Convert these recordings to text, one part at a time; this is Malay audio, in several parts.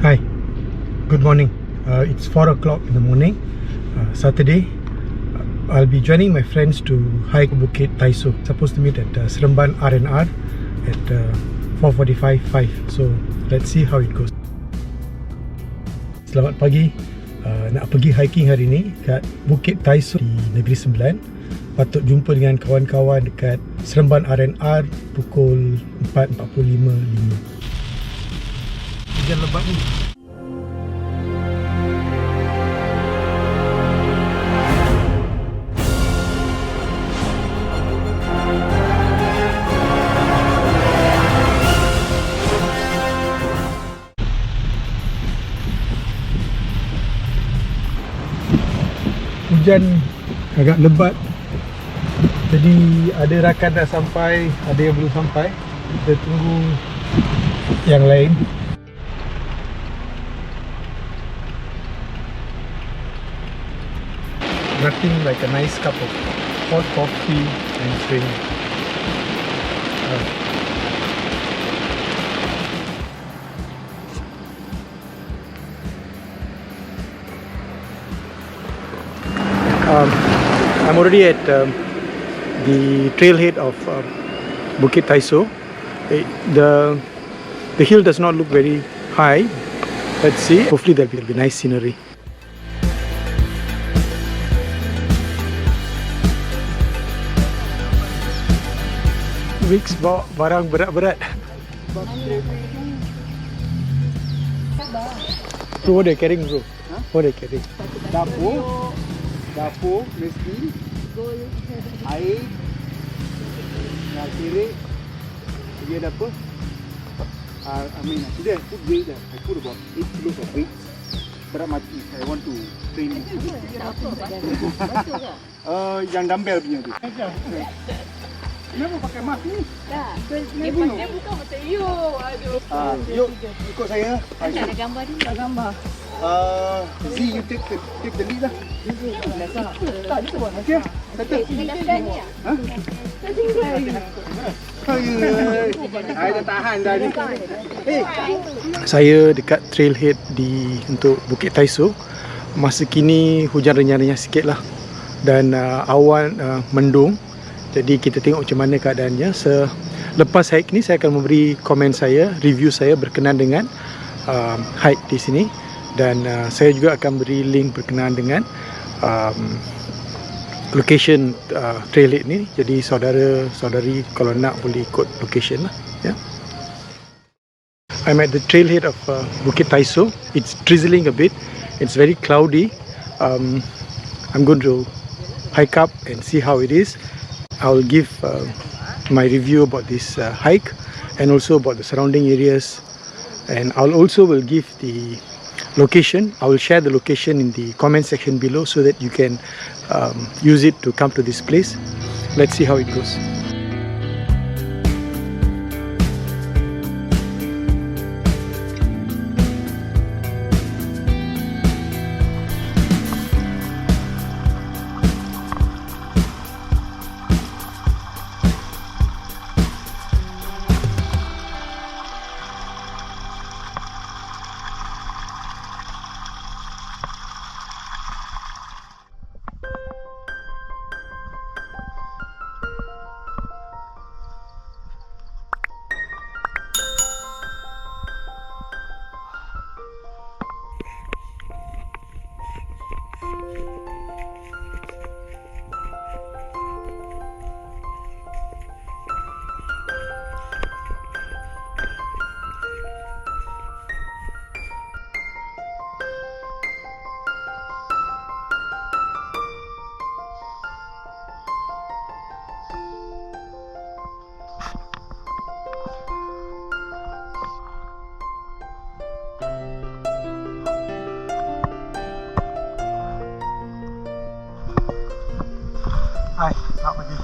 Hi, good morning. It's 4 o'clock in the morning, Saturday. I'll be joining my friends to hike Bukit Taiso. Supposed to meet at Seremban R&R at 4:45. So let's see how it goes. Selamat pagi. Nak pergi hiking hari ni kat Bukit Taiso di Negeri Sembilan. Patut jumpa dengan kawan-kawan dekat Seremban R&R pukul 4:45. Hujan lebat ni. Hujan agak lebat, jadi ada rakan dah sampai, ada yang belum sampai. Kita tunggu yang lain. Nothing like a nice cup of hot coffee and drink. I'm already at the trailhead of Bukit Taiso. The hill does not look very high. Let's see. Hopefully there will be nice scenery. Mix bawa barang berat-berat. So what are you carrying, bro? Huh? What are you carrying? Dapur mesti air nak kira dia ada apa today I put weight I put about 8 kilos of weight berat mati. I want to train yang dumbbell punya tu. Kenapa pakai mask ni? Dia bukan macam you. Aduh. Yuk ikut saya. Ada gambar ni. Tak gambar. Z, you take the lead lah. Tak, dia buat. Okay, settle. Ni. I dah tahan dah ni. Saya dekat trailhead untuk Bukit Taiso. Masa kini hujan renyah-renyah sikit lah. Dan awan mendung. Jadi kita tengok macam mana keadaannya. Lepas hike ni saya akan memberi komen saya, review saya berkenaan dengan hike di sini. Dan saya juga akan beri link berkenaan dengan location trailhead ni. Jadi saudara-saudari kalau nak boleh ikut location lah. Yeah. I'm at the trailhead of Bukit Taiso. It's drizzling a bit. It's very cloudy. I'm going to hike up and see how it is. I'll give my review about this hike and also about the surrounding areas, and I'll also will give the location. I will share the location in the comment section below so that you can use it to come to this place. Let's see how it goes. Hai, selamat pagi.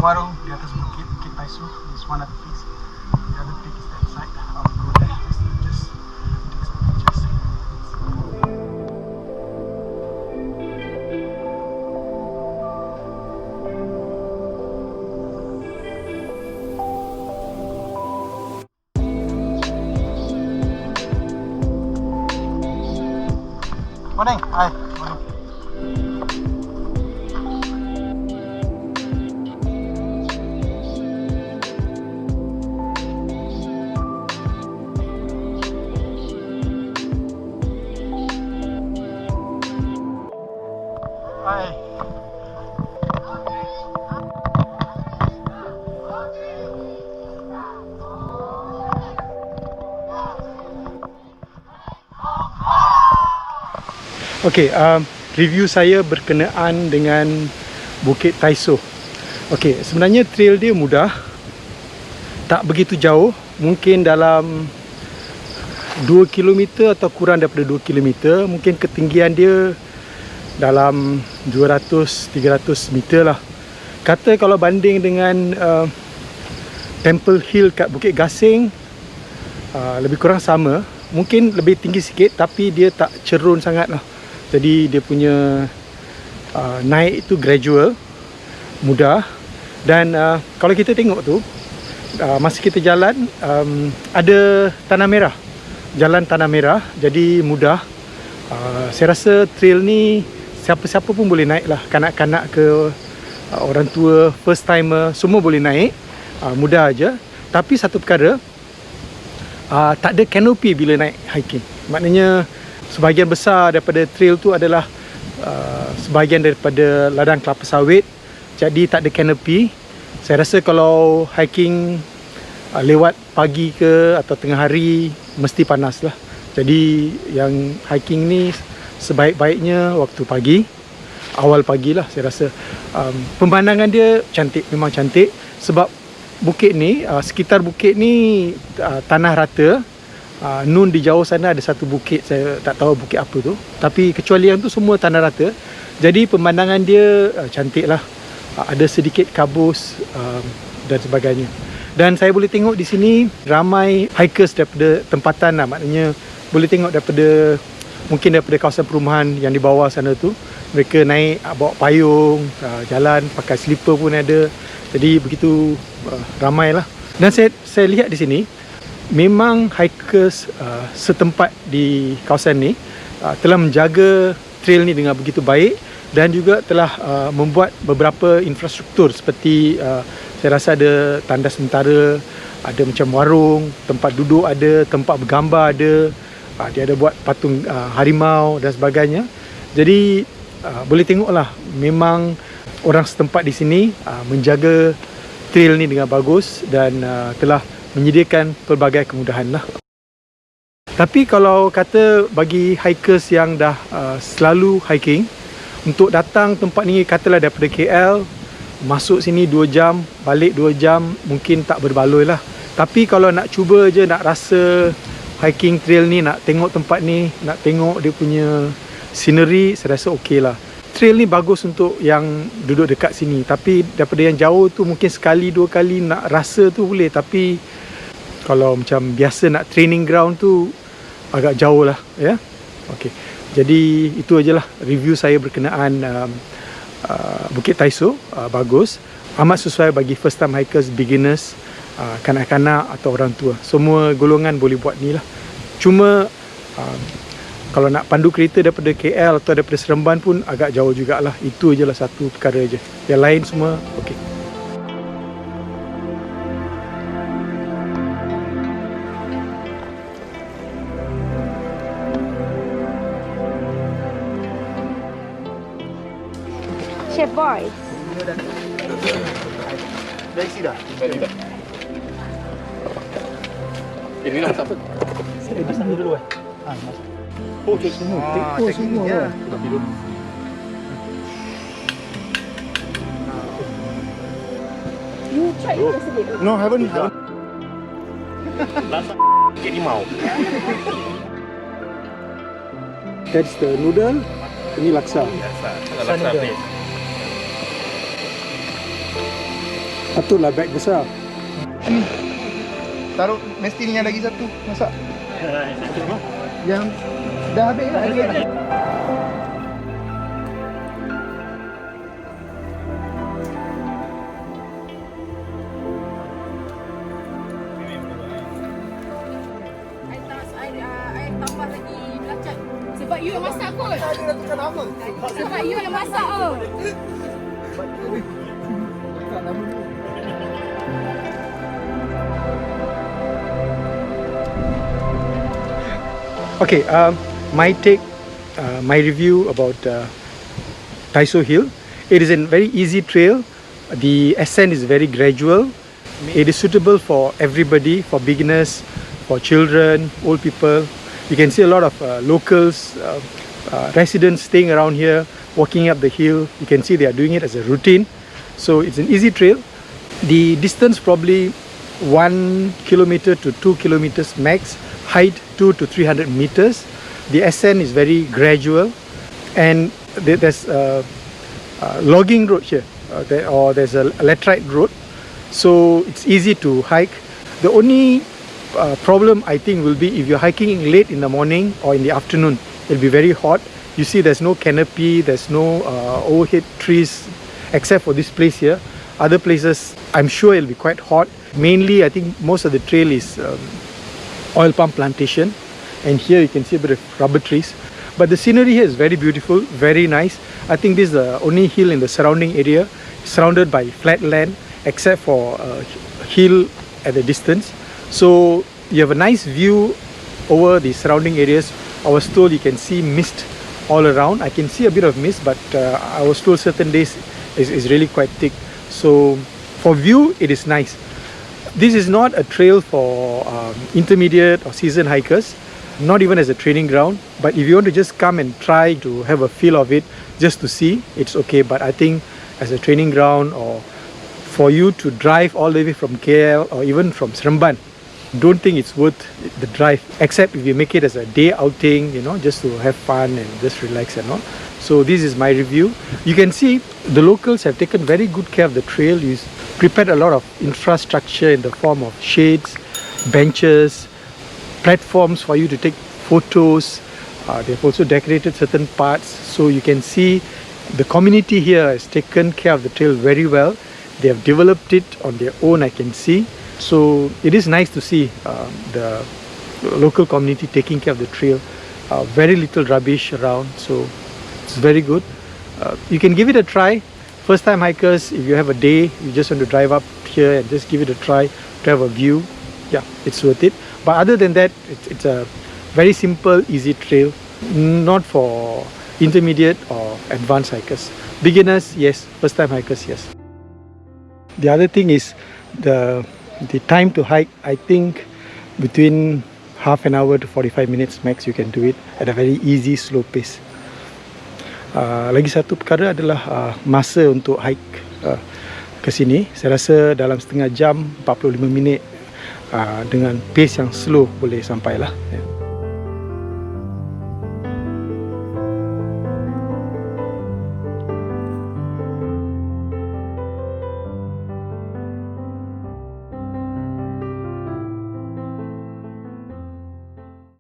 warung di atas bukit, Bukit Taiso. Is one of the peaks. The other peak is that side. I'll go there. Just take some pictures. Morning. Hi. Morning. Hi. Okey, review saya berkenaan dengan Bukit Taiso. Okey, sebenarnya trail dia mudah, tak begitu jauh, mungkin dalam 2 km atau kurang daripada 2 km. Mungkin ketinggian dia dalam 200-300 meter lah. Kata kalau banding dengan Temple Hill kat Bukit Gasing, lebih kurang sama. Mungkin lebih tinggi sikit, tapi dia tak cerun sangat lah. Jadi dia punya naik itu gradual, mudah. Dan kalau kita tengok tu, masa kita jalan, ada tanah merah, jalan tanah merah, jadi mudah. Saya rasa trail ni siapa-siapa pun boleh naik lah. Kanak-kanak ke orang tua, first timer, semua boleh naik. Mudah aja. Tapi satu perkara, tak ada canopy bila naik hiking. Maknanya sebahagian besar daripada trail tu adalah sebahagian daripada ladang kelapa sawit, jadi tak ada canopy. Saya rasa kalau hiking lewat pagi ke atau tengah hari mesti panas lah. Jadi yang hiking ni sebaik-baiknya waktu pagi, awal pagi lah saya rasa. Pemandangan dia cantik, memang cantik. Sebab bukit ni, sekitar bukit ni tanah rata. Nun di jauh sana ada satu bukit, saya tak tahu bukit apa tu, tapi kecuali yang tu semua tanah rata. Jadi pemandangan dia cantik lah. Ada sedikit kabus dan sebagainya. Dan saya boleh tengok di sini ramai hikers daripada tempatan lah. Maknanya boleh tengok daripada, mungkin daripada kawasan perumahan yang di bawah sana tu. Mereka naik bawa payung, jalan pakai slipper pun ada. Jadi begitu ramai lah. Dan saya lihat di sini, memang hikers setempat di kawasan ni telah menjaga trail ni dengan begitu baik, dan juga telah membuat beberapa infrastruktur seperti saya rasa ada tandas sementara, ada macam warung, tempat duduk ada, tempat bergambar ada, dia ada buat patung harimau dan sebagainya. Jadi boleh tengoklah, memang orang setempat di sini menjaga trail ni dengan bagus dan telah menyediakan pelbagai kemudahan lah. Tapi kalau kata bagi hikers yang dah selalu hiking, untuk datang tempat ni, katalah daripada KL, masuk sini 2 jam, balik 2 jam, mungkin tak berbaloi lah. Tapi kalau nak cuba je, nak rasa hiking trail ni, nak tengok tempat ni, nak tengok dia punya scenery, saya rasa okey lah. Trail ni bagus untuk yang duduk dekat sini. Tapi daripada yang jauh tu, mungkin sekali 2 kali nak rasa tu boleh. Tapi kalau macam biasa nak training ground tu agak jauh lah, ya. Okey. Jadi itu ajalah review saya berkenaan Bukit Taiso. Bagus. Amat sesuai bagi first time hikers, beginners, kanak-kanak atau orang tua. Semua golongan boleh buat ni lah. Cuma kalau nak pandu kereta daripada KL atau daripada Seremban pun agak jauh jugalah. Itu ajalah satu perkara je. Yang lain semua okey. Chef Boy. Dah isi dah? Ini nak apa? Saya edit sini dulu Oh, semua. Teko semua. Tapi dulu. You try yesterday. No, haven't. Sikit limau. That's the noodle. Ini laksa. Laksa paste. Patutlah beg besar. Taruh mestilnya lagi satu. Masak. Yang dah habis lah. Ada lagi. I tambah lagi belacan. Sebab you yang masak kot. Ada ratusan apa? Sebab you yang masak kot. Okay, my take, my review about Taiso Hill. It is a very easy trail. The ascent is very gradual. It is suitable for everybody, for beginners, for children, old people. You can see a lot of locals, residents staying around here, walking up the hill. You can see they are doing it as a routine. So it's an easy trail. The distance probably 1 kilometer to 2 kilometers max. Height 200 to 300 meters. The ascent is very gradual, and there's a logging road here, or there's a laterite road, so it's easy to hike. The only problem I think will be if you're hiking late in the morning or in the afternoon. It'll be very hot. You see there's no canopy, there's no overhead trees except for this place here. Other places I'm sure it'll be quite hot. Mainly I think most of the trail is oil palm plantation, and here you can see a bit of rubber trees, but the scenery here is very beautiful, very nice. I think this is the only hill in the surrounding area, surrounded by flat land except for a hill at the distance. So you have a nice view over the surrounding areas. I was told you can see mist all around. I can see a bit of mist, but I was told certain days is really quite thick. So for view it is nice. This is not a trail for intermediate or seasoned hikers, not even as a training ground. But if you want to just come and try to have a feel of it, just to see, it's okay. But I think as a training ground, or for you to drive all the way from KL or even from Seremban, don't think it's worth the drive, except if you make it as a day outing, you know, just to have fun and just relax and all. So this is my review. You can see the locals have taken very good care of the trail. You prepared a lot of infrastructure in the form of shades, benches, platforms for you to take photos. They've also decorated certain parts, so you can see the community here has taken care of the trail very well. They have developed it on their own, I can see. So it is nice to see the local community taking care of the trail. Very little rubbish around, so it's very good. You can give it a try. First time hikers, if you have a day, you just want to drive up here and just give it a try to have a view, yeah, it's worth it. But other than that, it's a very simple, easy trail, not for intermediate or advanced hikers. Beginners, yes. First time hikers, yes. The other thing is the time to hike. I think between half an hour to 45 minutes max, you can do it at a very easy, slow pace. Lagi satu perkara adalah masa untuk hike ke sini. Saya rasa dalam setengah jam, 45 minit dengan pace yang slow boleh sampai lah.